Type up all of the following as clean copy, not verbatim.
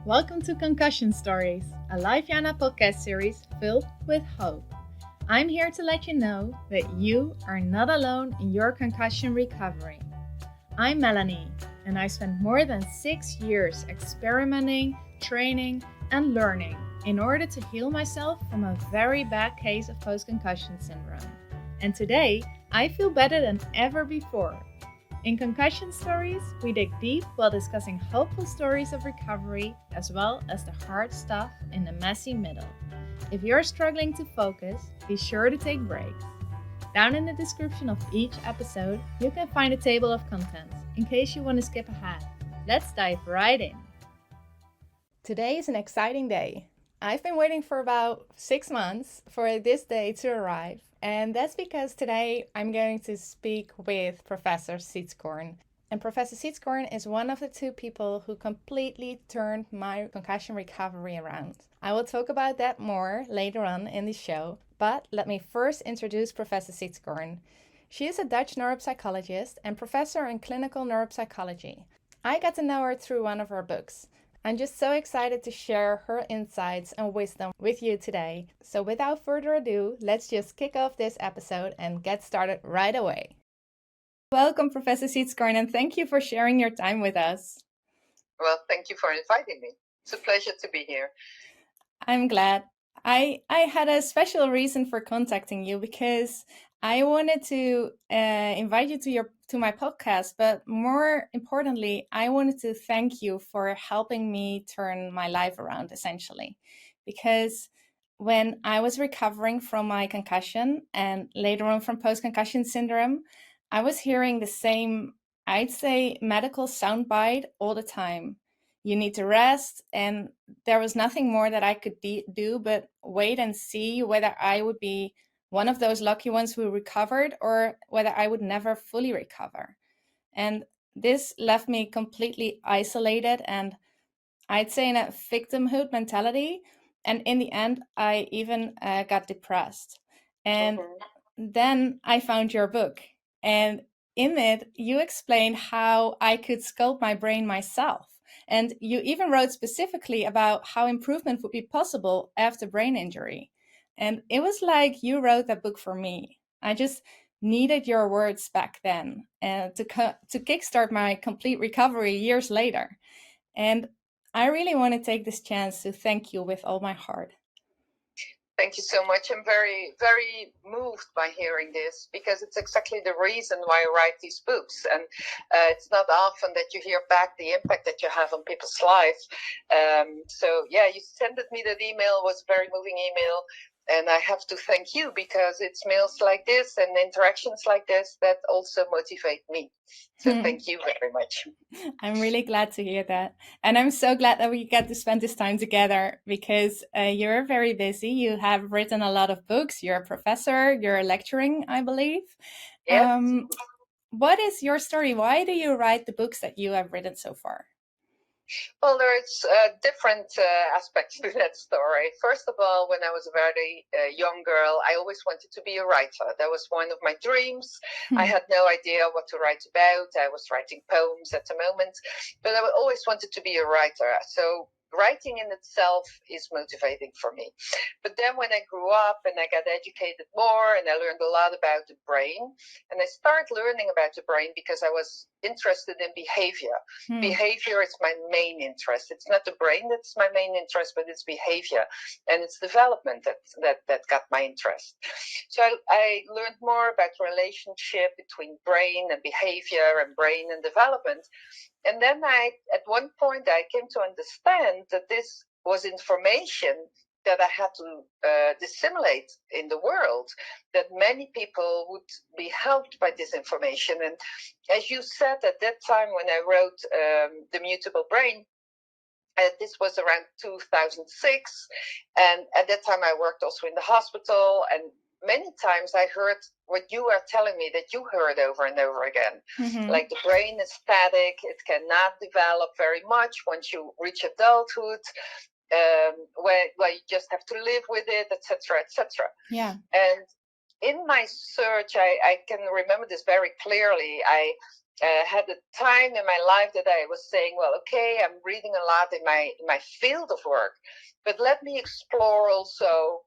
Welcome to Concussion Stories, a Lifeyana podcast series filled with hope. I'm here to let you know that you are not alone in your concussion recovery. I'm Melanie, and I spent more than 6 years experimenting, training, and learning in order to heal myself from a very bad case of post-concussion syndrome. And today, I feel better than ever before. In Concussion Stories, we dig deep while discussing hopeful stories of recovery as well as the hard stuff in the messy middle. If you're struggling to focus, be sure to take breaks. Down in the description of each episode, you can find a table of contents in case you want to skip ahead. Let's dive right in. Today is an exciting day. I've been waiting for about 6 months for this day to arrive. And that's because today I'm going to speak with Professor Sitskoorn. And Professor Sitskoorn is one of the two people who completely turned my concussion recovery around. I will talk about that more later on in the show, but let me first introduce Professor Sitskoorn. She is a Dutch neuropsychologist and professor in clinical neuropsychology. I got to know her through one of her books. I'm just so excited to share her insights and wisdom with you today. So without further ado, let's just kick off this episode and get started right away. Welcome, Professor Sitskoorn, and thank you for sharing your time with us. Well, thank you for inviting me. It's a pleasure to be here. I'm glad. I had a special reason for contacting you because I wanted to invite you to my podcast, but more importantly, I wanted to thank you for helping me turn my life around, essentially. Because when I was recovering from my concussion and later on from post-concussion syndrome, I was hearing the same, I'd say, medical soundbite all the time. You need to rest, and there was nothing more that I could do but wait and see whether I would be one of those lucky ones who recovered or whether I would never fully recover. And this left me completely isolated and I'd say in a victimhood mentality. And in the end, I even got depressed. And then I found your book. And in it, you explained how I could sculpt my brain myself. And you even wrote specifically about how improvement would be possible after brain injury. And it was like you wrote that book for me. I just needed your words back then to kickstart my complete recovery years later. And I really want to take this chance to thank you with all my heart. Thank you so much. I'm very, very moved by hearing this because it's exactly the reason why I write these books. And it's not often that you hear back the impact that you have on people's lives. So yeah, you sent me that email. It was a very moving email. And I have to thank you because it's mails like this and interactions like this that also motivate me. So thank you very much. I'm really glad to hear that. And I'm so glad that we get to spend this time together because you're very busy. You have written a lot of books. You're a professor. You're lecturing, I believe. Yes. What is your story? Why do you write the books that you have written so far? Well, there's different aspects to that story. First of all, when I was a very young girl, I always wanted to be a writer. That was one of my dreams. I had no idea what to write about. I was writing poems at the moment, but I always wanted to be a writer. So writing in itself is motivating for me. But then when I grew up and I got educated more and I learned a lot about the brain, and I started learning about the brain because I was interested in behavior. Behavior is my main interest. It's not the brain that's my main interest, but it's behavior and it's development that got my interest. So I learned more about the relationship between brain and behavior and brain and development. And then at one point, I came to understand that this was information that I had to disseminate in the world, that many people would be helped by this information. And as you said, at that time when I wrote The Mutable Brain, this was around 2006. And at that time, I worked also in the hospital. And many times I heard what you are telling me that you heard over and over again. Like the brain is static. It cannot develop very much once you reach adulthood. Where you just have to live with it, etc., etc. Yeah. And in my search, I can remember this very clearly. had a time in my life that I was saying, well, okay, I'm reading a lot in my field of work, but let me explore also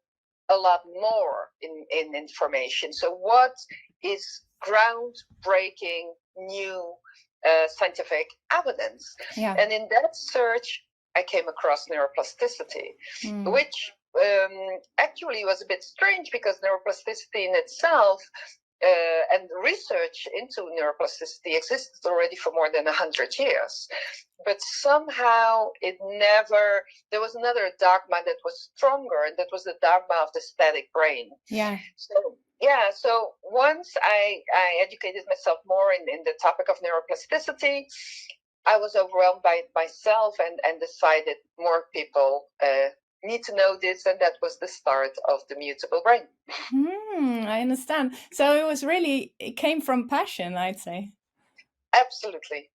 a lot more in information. So what is groundbreaking new scientific evidence? Yeah. And in that search, I came across neuroplasticity, which actually was a bit strange, because neuroplasticity in itself and research into neuroplasticity existed already for more than 100 years. But somehow there was another dogma that was stronger, and that was the dogma of the static brain. Yeah. So once I educated myself more in the topic of neuroplasticity, I was overwhelmed by it myself, and decided more people need to know this, and that was the start of the mutable brain. I understand. So it came from passion, I'd say. Absolutely.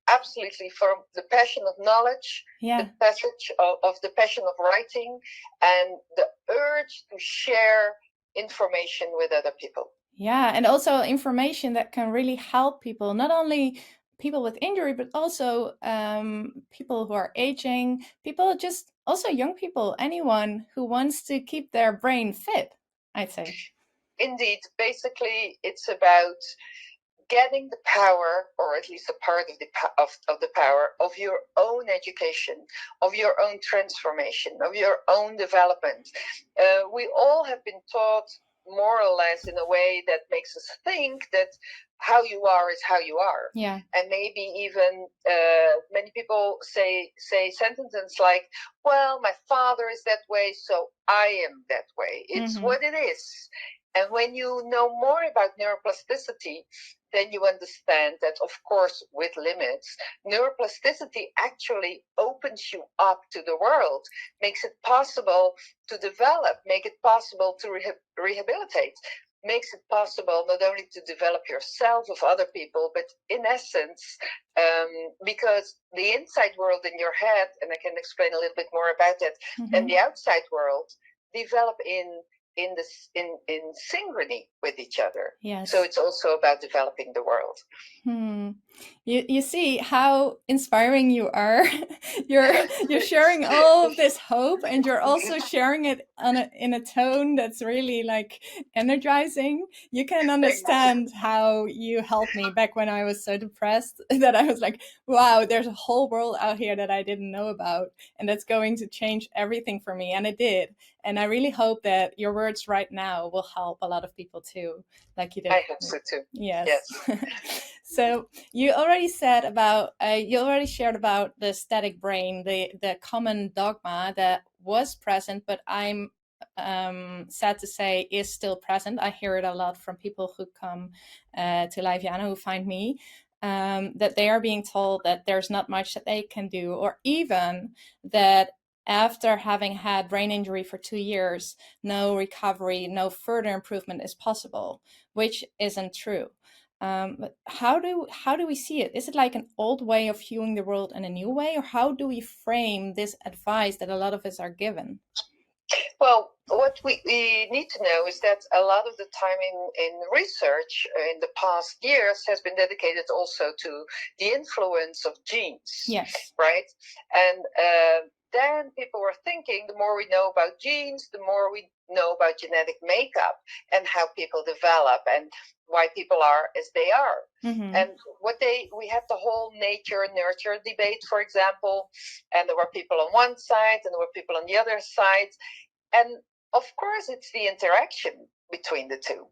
From the passion of knowledge, the passage of the passion of writing, and the urge to share information with other people. Yeah, and also information that can really help people, not only people with injury, but also people who are aging, also young people, anyone who wants to keep their brain fit, I'd say. Indeed. Basically, it's about getting the power, or at least a part of the power of your own education, of your own transformation, of your own development. We all have been taught more or less in a way that makes us think that how you are is how you are. Yeah. And maybe even many people say sentences like, well, my father is that way, so I am that way. It's what it is. And when you know more about neuroplasticity, then you understand that, of course, with limits, neuroplasticity actually opens you up to the world, makes it possible to develop, make it possible to rehabilitate, makes it possible not only to develop yourself of other people, but in essence, because the inside world in your head, and I can explain a little bit more about that, and the outside world develop in synchrony with each other. Yes. So it's also about developing the world. You see how inspiring you are. You're sharing all of this hope, and you're also sharing it in a tone that's really like energizing. You can understand how you helped me back when I was so depressed that I was like, wow, there's a whole world out here that I didn't know about, and that's going to change everything for me. And it did. And I really hope that your words right now will help a lot of people too, like you did. I hope so too. Yes. So you already said about, you already shared about the static brain, the common dogma that was present, but I'm sad to say is still present. I hear it a lot from people who come to Lifeyana, who find me, that they are being told that there's not much that they can do, or even that after having had brain injury for 2 years, no recovery, no further improvement is possible, which isn't true. But how do we see it? Is it like an old way of viewing the world and a new way, or how do we frame this advice that a lot of us are given? Well, what we need to know is that a lot of the time in research in the past years has been dedicated also to the influence of genes. Yes. Right? And then people were thinking, the more we know about genes, the more we know about genetic makeup and how people develop and why people are as they are. And we had the whole nature nurture debate, for example, and there were people on one side and there were people on the other side. And of course, it's the interaction between the two.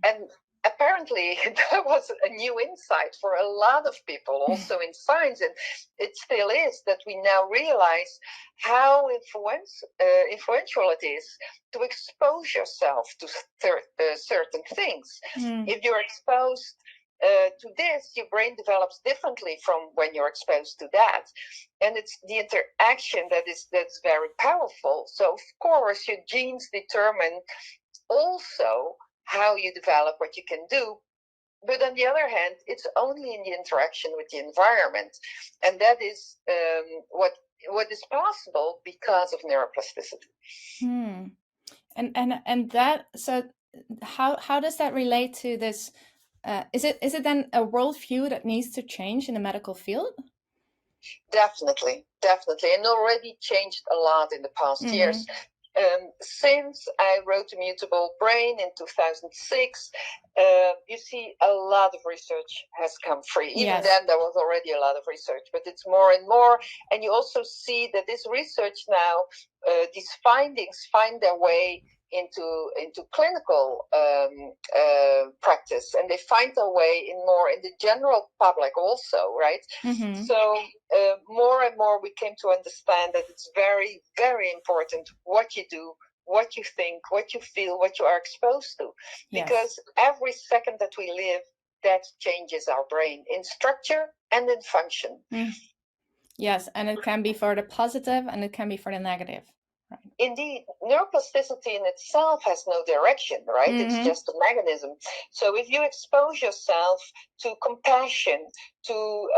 And apparently, that was a new insight for a lot of people, also in science, and it still is, that we now realize how influential it is to expose yourself to certain things. If you're exposed to this, your brain develops differently from when you're exposed to that, and it's the interaction that's very powerful. So of course your genes determine also how you develop, what you can do, but on the other hand, it's only in the interaction with the environment, and that is what is possible because of neuroplasticity. And that, so how does that relate to this is it then a worldview that needs to change in the medical field? Definitely, and already changed a lot in the past years. Since I wrote Immutable Brain in 2006, you see a lot of research has come free. Even then, there was already a lot of research, but it's more and more. And you also see that this research now, these findings find their way into clinical practice, and they find their way in the general public also, right? So more and more we came to understand that it's very, very important what you do, what you think, what you feel, what you are exposed to, because every second that we live, that changes our brain in structure and in function. Yes, and it can be for the positive and it can be for the negative. Right. Indeed, neuroplasticity in itself has no direction, right? It's just a mechanism. So if you expose yourself to compassion, to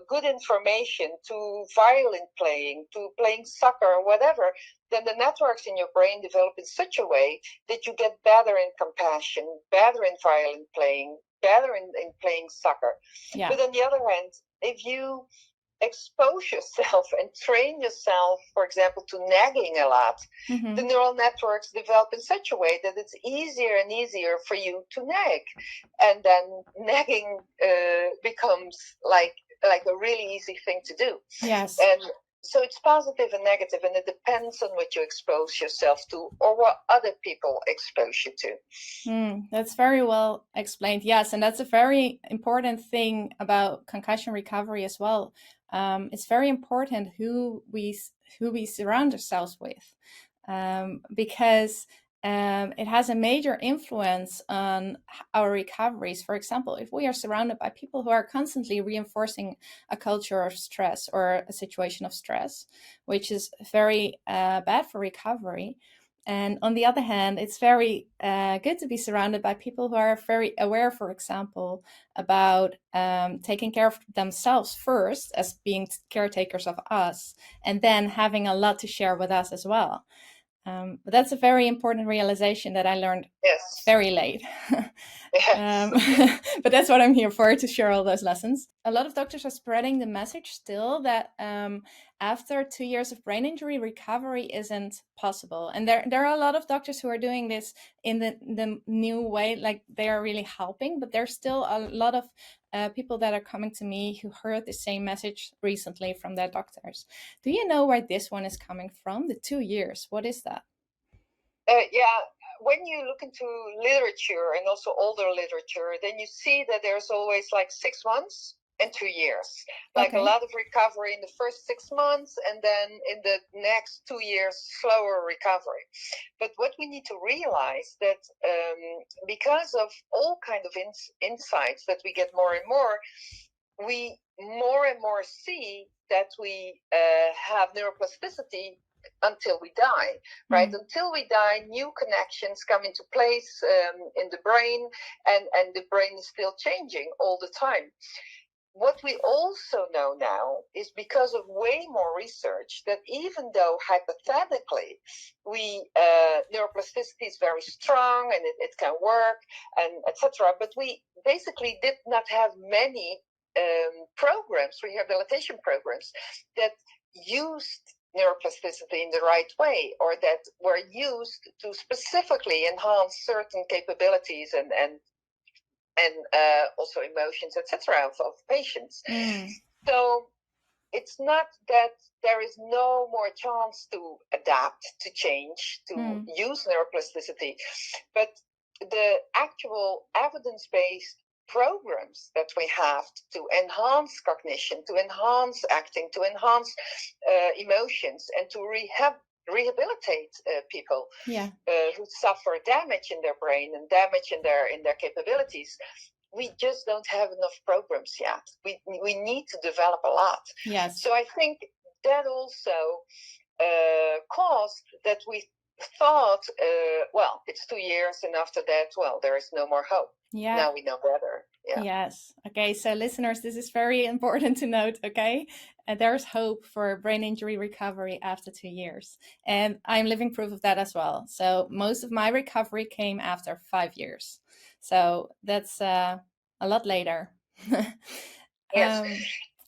good information, to violin playing, to playing soccer or whatever, then the networks in your brain develop in such a way that you get better in compassion, better in violin playing, better in playing soccer. Yeah. But on the other hand, if you expose yourself and train yourself, for example, to nagging a lot, the neural networks develop in such a way that it's easier and easier for you to nag. And then nagging becomes like a really easy thing to do. Yes. And so it's positive and negative, and it depends on what you expose yourself to or what other people expose you to. That's very well explained. Yes, and that's a very important thing about concussion recovery as well. It's very important who we surround ourselves with, because it has a major influence on our recoveries. For example, if we are surrounded by people who are constantly reinforcing a culture of stress or a situation of stress, which is very bad for recovery. And on the other hand, it's very good to be surrounded by people who are very aware, for example, about taking care of themselves first as being caretakers of us, and then having a lot to share with us as well. But that's a very important realization that I learned very late. But that's what I'm here for, to share all those lessons. A lot of doctors are spreading the message still that after 2 years of brain injury, recovery isn't possible. And there are a lot of doctors who are doing this in the new way, like they are really helping, but there's still a lot of people that are coming to me who heard the same message recently from their doctors. Do you know where this one is coming from? The 2 years, what is that? Yeah, when you look into literature and also older literature, then you see that there's always like 6 months and 2 years. Like a lot of recovery in the first 6 months, and then in the next 2 years, slower recovery. But what we need to realize that because of all kind of insights that we get more and more, we more and more see that we have neuroplasticity until we die, right? Until we die, new connections come into place in the brain, and the brain is still changing all the time. What we also know now is, because of way more research, that even though hypothetically neuroplasticity is very strong and it can work and etc., but we basically did not have many programs, rehabilitation programs, that used neuroplasticity in the right way, or that were used to specifically enhance certain capabilities and also emotions, etc., of patients. So it's not that there is no more chance to adapt, to change, to use neuroplasticity, but the actual evidence-based programs that we have to enhance cognition, to enhance acting, to enhance emotions, and to rehabilitate people who suffer damage in their brain and damage in their capabilities. We just don't have enough programs yet. We need to develop a lot. Yes. So I think that also caused that we thought, well, it's 2 years, and after that, well, there is no more hope. Yeah. Now we know better. Yeah. Yes. Okay. So listeners, this is very important to note. Okay. There's hope for brain injury recovery after 2 years. And I'm living proof of that as well. So most of my recovery came after 5 years. So that's a lot later. Yes.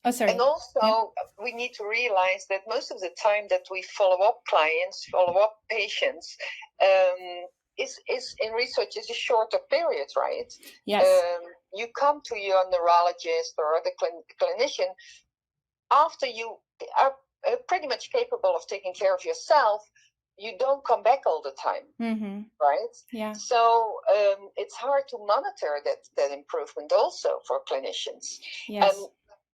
Oh, sorry. And also, we need to realize that most of the time that we follow up clients, follow up patients, is in research is a shorter period, right? Yes. You come to your neurologist or other clinician after you are pretty much capable of taking care of yourself. You don't come back all the time, right? Yeah. So it's hard to monitor that improvement also for clinicians. Yes. And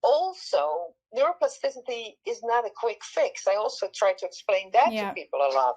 also, neuroplasticity is not a quick fix. I also try to explain that to people a lot.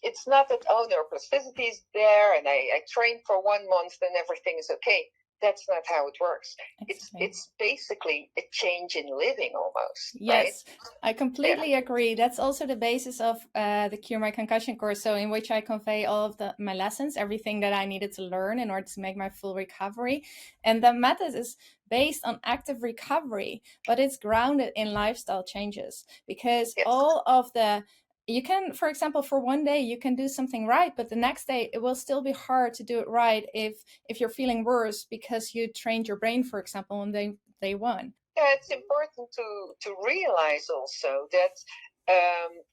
It's not that, oh, neuroplasticity is there and I train for 1 month and everything is okay. That's not how it works. Exactly. It's basically a change in living almost. Yes, right? I completely agree. That's also the basis of the Cure My Concussion course. So in which I convey all of my lessons, everything that I needed to learn in order to make my full recovery. And the method is based on active recovery, but it's grounded in lifestyle changes because all of you can, for example, for one day you can do something right, but the next day it will still be hard to do it right if you're feeling worse because you trained your brain, for example, on day one. Yeah, it's important to realize also that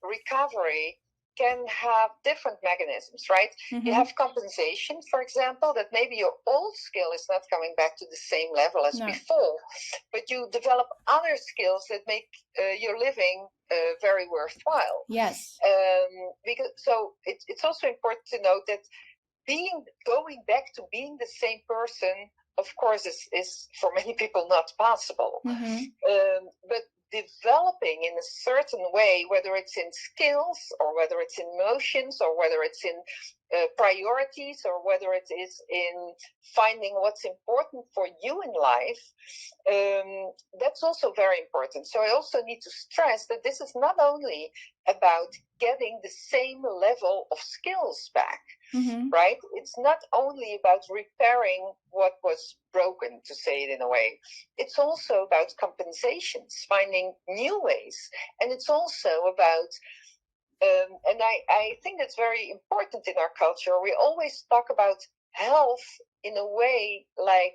recovery can have different mechanisms, right? You have compensation, for example, that maybe your old skill is not coming back to the same level as before, but you develop other skills that make your living very worthwhile. Yes. So it's also important to note that going back to being the same person, of course, is for many people not possible. But developing in a certain way, whether it's in skills or whether it's in emotions or whether it's in priorities or whether it is in finding what's important for you in life, that's also very important. So I also need to stress that this is not only about getting the same level of skills back, right? It's not only about repairing what was broken, to say it in a way. It's also about compensations, finding new ways. And it's also about, and I think that's very important in our culture. We always talk about health in a way like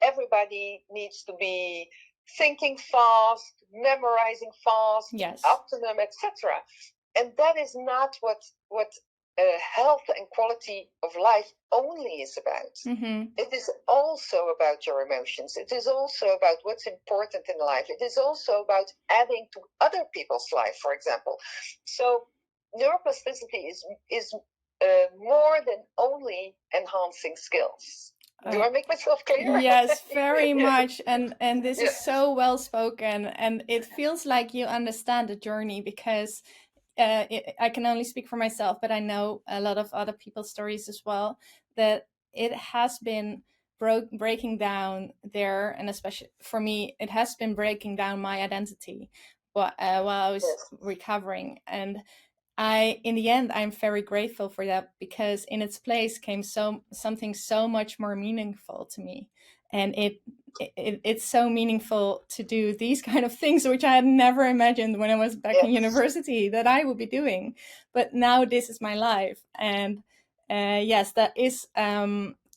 everybody needs to be thinking fast, memorizing fast, optimum, etc. And that is not what health and quality of life only is about. It is also about your emotions. It is also about what's important in life. It is also about adding to other people's life, for example. So neuroplasticity is more than only enhancing skills. Do I make myself clear? Yes, very much. And this is so well spoken. And it feels like you understand the journey because I can only speak for myself, but I know a lot of other people's stories as well, that it has been breaking down there. And especially for me, it has been breaking down my identity while I was recovering. And in the end, I'm very grateful for that because in its place came something so much more meaningful to me. And it's so meaningful to do these kind of things, which I had never imagined when I was back in university that I would be doing. But now this is my life. And yes, that is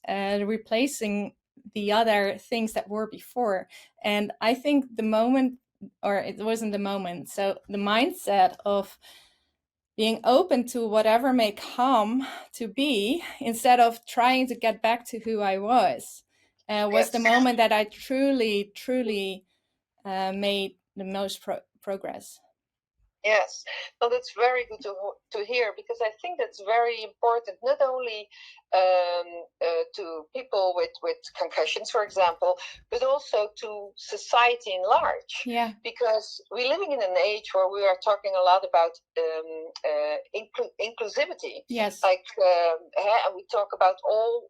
replacing the other things that were before. And I think the moment, or it wasn't the moment, so the mindset of being open to whatever may come to be instead of trying to get back to who I was the moment that I truly made the most progress. Yes, well, that's very good to hear because I think that's very important, not only to people with concussions, for example, but also to society in large. Yeah. Because we're living in an age where we are talking a lot about inclusivity. Yes. Like we talk about all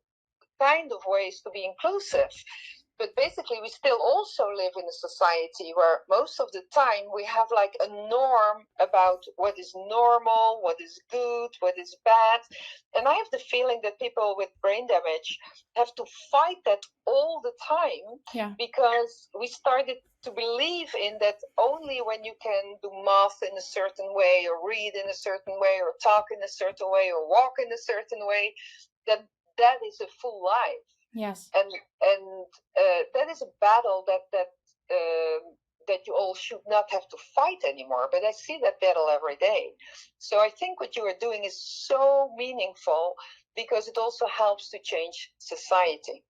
kind of ways to be inclusive. But basically, we still also live in a society where most of the time we have like a norm about what is normal, what is good, what is bad. And I have the feeling that people with brain damage have to fight that all the time because we started to believe in that only when you can do math in a certain way or read in a certain way or talk in a certain way or walk in a certain way, that is a full life. Yes. And that is a battle that you all should not have to fight anymore. But I see that battle every day. So I think what you are doing is so meaningful because it also helps to change society.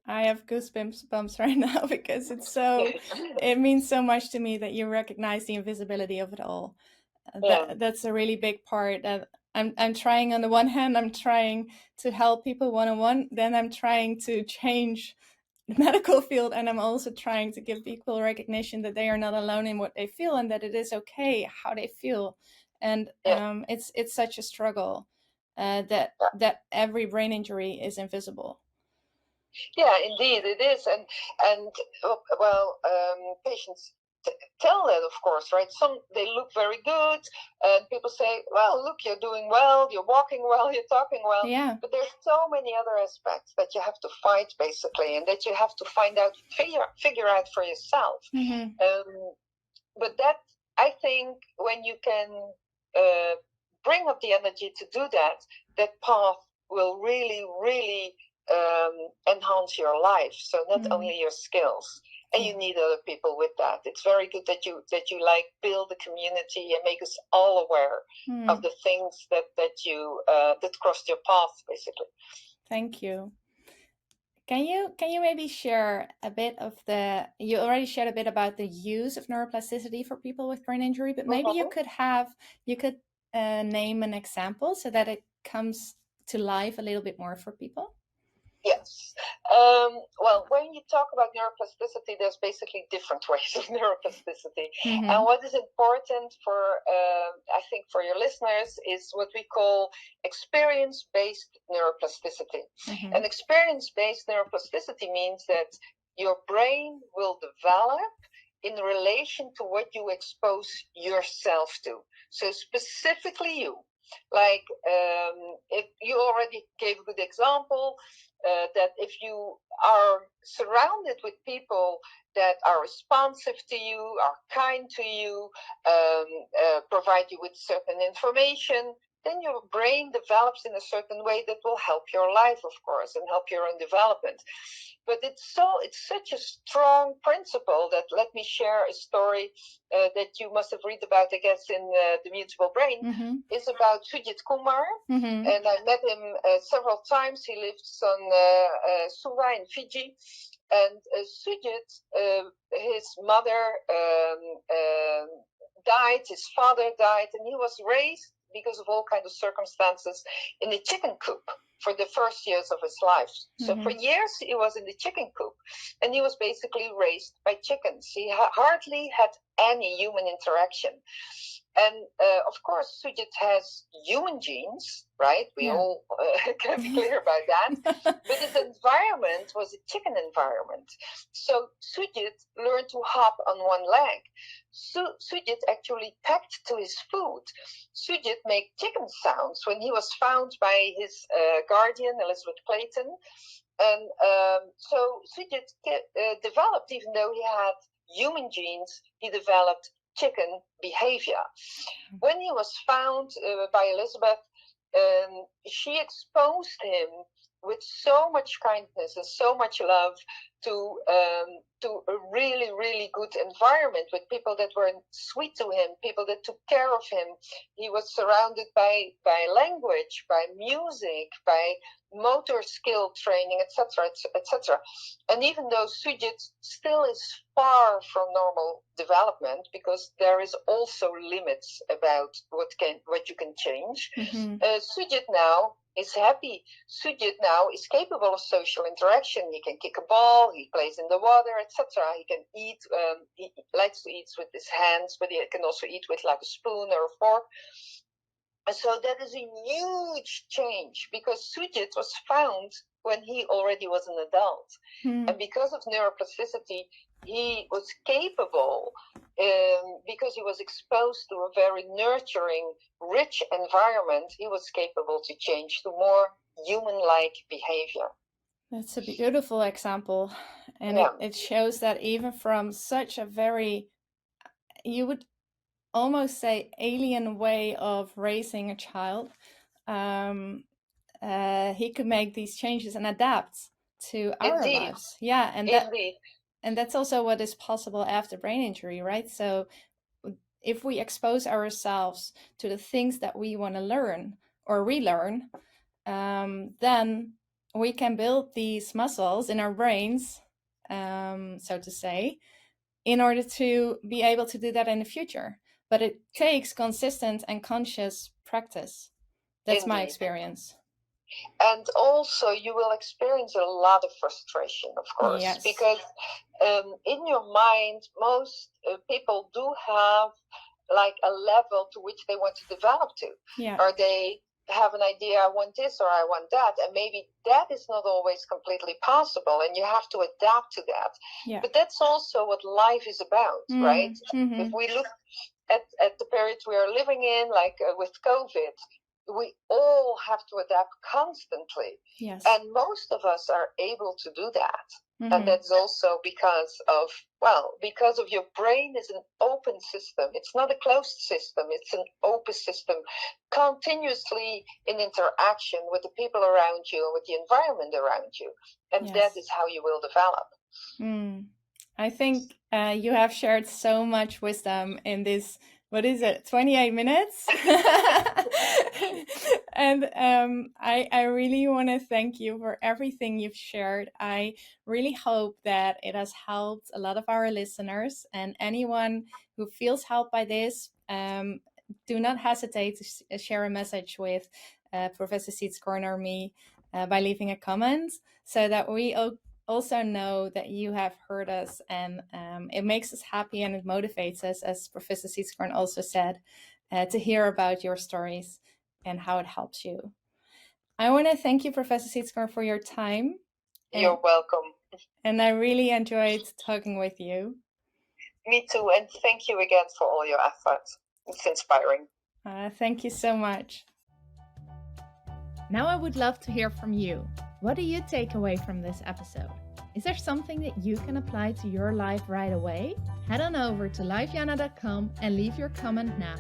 I have goosebumps right now because it means so much to me that you recognize the invisibility of it all. Yeah. That's a really big part that I'm trying. On the one hand, I'm trying to help people one-on-one, then I'm trying to change the medical field, and I'm also trying to give people recognition that they are not alone in what they feel and that it is okay how they feel. And it's such a struggle that every brain injury is invisible. Yeah, indeed it is, and well, patients tell that, of course, right? Some they look very good, and people say, "Well, look, you're doing well, you're walking well, you're talking well." Yeah. But there's so many other aspects that you have to fight, basically, and that you have to find out, figure out for yourself. But that, I think, when you can bring up the energy to do that, that path will really, really enhance your life. So not only your skills, and you need other people with that. It's very good that you like build a community and make us all aware of the things that you that crossed your path, basically. Thank you. Can you maybe share a bit of you already shared a bit about the use of neuroplasticity for people with brain injury, but maybe you could name an example so that it comes to life a little bit more for people? Yes. Well, when you talk about neuroplasticity, there's basically different ways of neuroplasticity. And what is important for, I think, for your listeners is what we call experience-based neuroplasticity. And experience-based neuroplasticity means that your brain will develop in relation to what you expose yourself to. So specifically you. Like, if you already gave a good example, that if you are surrounded with people that are responsive to you, are kind to you, provide you with certain information, then your brain develops in a certain way that will help your life, of course, and help your own development. But it's such a strong principle that, let me share a story that you must have read about, I guess, in The Mutable Brain. It's about Sujit Kumar, and I met him several times. He lives on Suva in Fiji, and Sujit, his mother died, his father died, and he was raised, because of all kinds of circumstances, in the chicken coop for the first years of his life. So for years he was in the chicken coop, and he was basically raised by chickens. He hardly had any human interaction. And of course, Sujit has human genes, right? We all can be clear about that. But his environment was a chicken environment. So Sujit learned to hop on one leg. Sujit actually pecked to his food. Sujit made chicken sounds when he was found by his guardian, Elizabeth Clayton. And so Sujit developed, even though he had human genes, he developed chicken behavior. When he was found by Elizabeth, she exposed him with so much kindness and so much love to a really, really good environment with people that were sweet to him, people that took care of him. He was surrounded by language, by music, by motor skill training, etc., etc. And even though Sujit still is far from normal development, because there is also limits about what you can change, Sujit now is happy. Sujit now is capable of social interaction. He can kick a ball, he plays in the water, etc. He can eat, he likes to eat with his hands, but he can also eat with like a spoon or a fork. And so that is a huge change, because Sujit was found when he already was an adult. And because of neuroplasticity, he was capable, because he was exposed to a very nurturing, rich environment, he was capable to change to more human-like behavior. That's a beautiful example. And it shows that even from such a very, you would almost say, alien way of raising a child, he could make these changes and adapt to our Indeed. lives. Yeah, Indeed. and that's also what is possible after brain injury, right? So if we expose ourselves to the things that we want to learn or relearn, then we can build these muscles in our brains, so to say, in order to be able to do that in the future. But it takes consistent and conscious practice. That's my Indeed. experience. And also, you will experience a lot of frustration, of course, Yes. because in your mind, most people do have like a level to which they want to develop to. Yeah. Or they have an idea, I want this or I want that, and maybe that is not always completely possible, and you have to adapt to that. Yeah. But that's also what life is about, right? Mm-hmm. If we look at the period we are living in, like with COVID, we all have to adapt constantly. Yes. And most of us are able to do that. Mm-hmm. And that's also because of your brain is an open system. It's not a closed system. It's an open system, continuously in interaction with the people around you and with the environment around you. And Yes. that is how you will develop. I think you have shared so much wisdom in this, 28 minutes? And I really want to thank you for everything you've shared. I really hope that it has helped a lot of our listeners, and anyone who feels helped by this, do not hesitate to share a message with Professor Sitskoorn or me by leaving a comment, so that we also know that you have heard us, and it makes us happy and it motivates us, as Professor Sitskoorn also said, to hear about your stories and how it helps you. I want to thank you, Professor Sitskoorn, for your time. You're welcome. And I really enjoyed talking with you. Me too, and thank you again for all your efforts. It's inspiring. Thank you so much. Now I would love to hear from you. What do you take away from this episode? Is there something that you can apply to your life right away? Head on over to lifeyana.com and leave your comment now.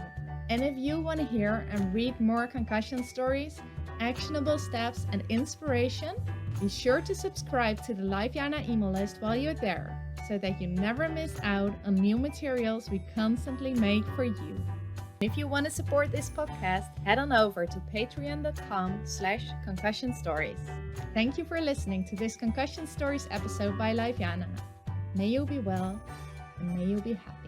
And if you want to hear and read more concussion stories, actionable steps, and inspiration, be sure to subscribe to the Lifeyana email list while you're there, so that you never miss out on new materials we constantly make for you. If you want to support this podcast, head on over to patreon.com/concussion stories. Thank you for listening to this Concussion Stories episode by Lifeyana. May you be well and may you be happy.